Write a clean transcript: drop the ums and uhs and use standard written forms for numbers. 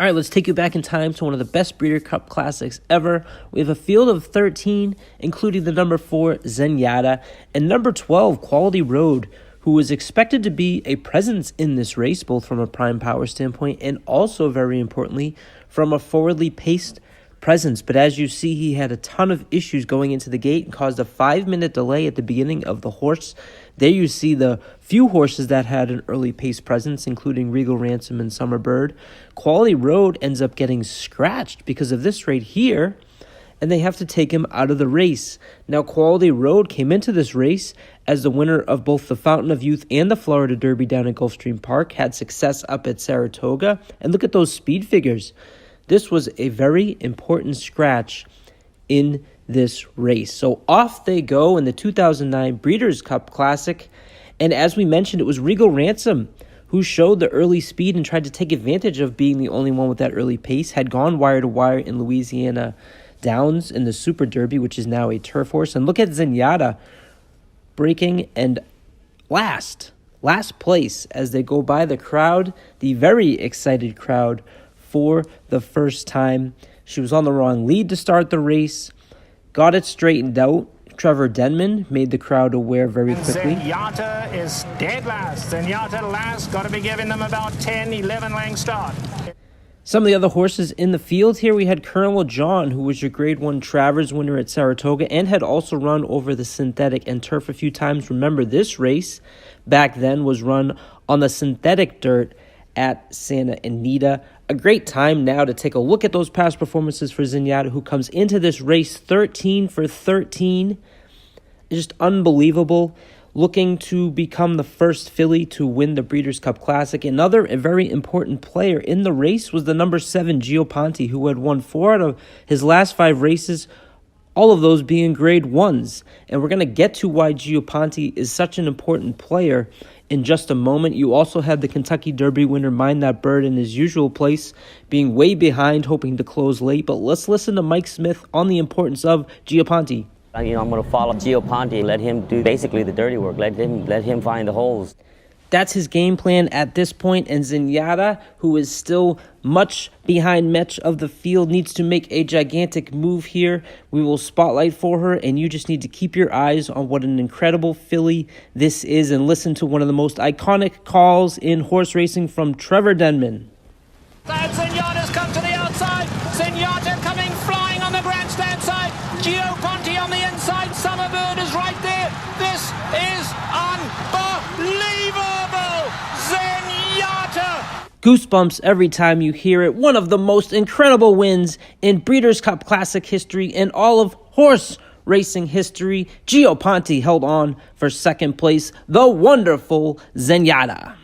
All right, let's take you back in time to one of the best Breeder Cup Classics ever. We have a field of 13, including the number 4, Zenyatta, and number 12, Quality Road, who was expected to be a presence in this race, both from a prime power standpoint and also, very importantly, from a forwardly paced presence. But as you see, he had a ton of issues going into the gate and caused a 5-minute delay at the beginning of the horse. There you see the few horses that had an early pace presence, including Regal Ransom and Summer Bird. Quality Road ends up getting scratched because of this right here, and they have to take him out of the race. Now, Quality Road came into this race as the winner of both the Fountain of Youth and the Florida Derby down at Gulfstream Park, had success up at Saratoga, and look at those speed figures. This was a very important scratch in this race. So off they go in the 2009 Breeders' Cup Classic, and as we mentioned, it was Regal Ransom who showed the early speed and tried to take advantage of being the only one with that early pace, had gone wire to wire in Louisiana Downs in the Super Derby, which is now a turf horse. And look at Zenyatta breaking and last place as they go by the crowd, the very excited crowd, for the first time. She was on the wrong lead to start the race, got it straightened out. Trevor Denman made the crowd aware very quickly. Zenyatta is dead last. Zenyatta last. Got to be giving them about 10, 11 length start. Some of the other horses in the field here, we had Colonel John, who was your Grade 1 Travers winner at Saratoga and had also run over the synthetic and turf a few times. Remember, this race back then was run on the synthetic dirt at Santa Anita. A great time now to take a look at those past performances for Zenyatta, who comes into this race 13 for 13. Just unbelievable. Looking to become the first filly to win the Breeders' Cup Classic. Another very important player in the race was the number 7, Gioponte, who had won 4 out of his last 5 races, all of those being Grade 1s. And we're going to get to why Gioponte is such an important player in just a moment. You also had the Kentucky Derby winner, Mind That Bird, in his usual place, being way behind, hoping to close late. But let's listen to Mike Smith on the importance of Gioponte. I'm going to follow Gioponte, let him do basically the dirty work, let him find the holes. That's his game plan at this point, and Zenyatta, who is still much behind much of the field, needs to make a gigantic move here. We will spotlight for her, and you just need to keep your eyes on what an incredible filly this is and listen to one of the most iconic calls in horse racing from Trevor Denman. Zenyatta's come to the outside. Zenyatta coming flying on the grandstand side. Gioponte on the inside. Summer Bird is right there. This is unbelievable. Zenyatta. Goosebumps every time you hear it. One of the most incredible wins in Breeders' Cup Classic history and all of horse racing history. Gioponte held on for second place. The wonderful Zenyatta.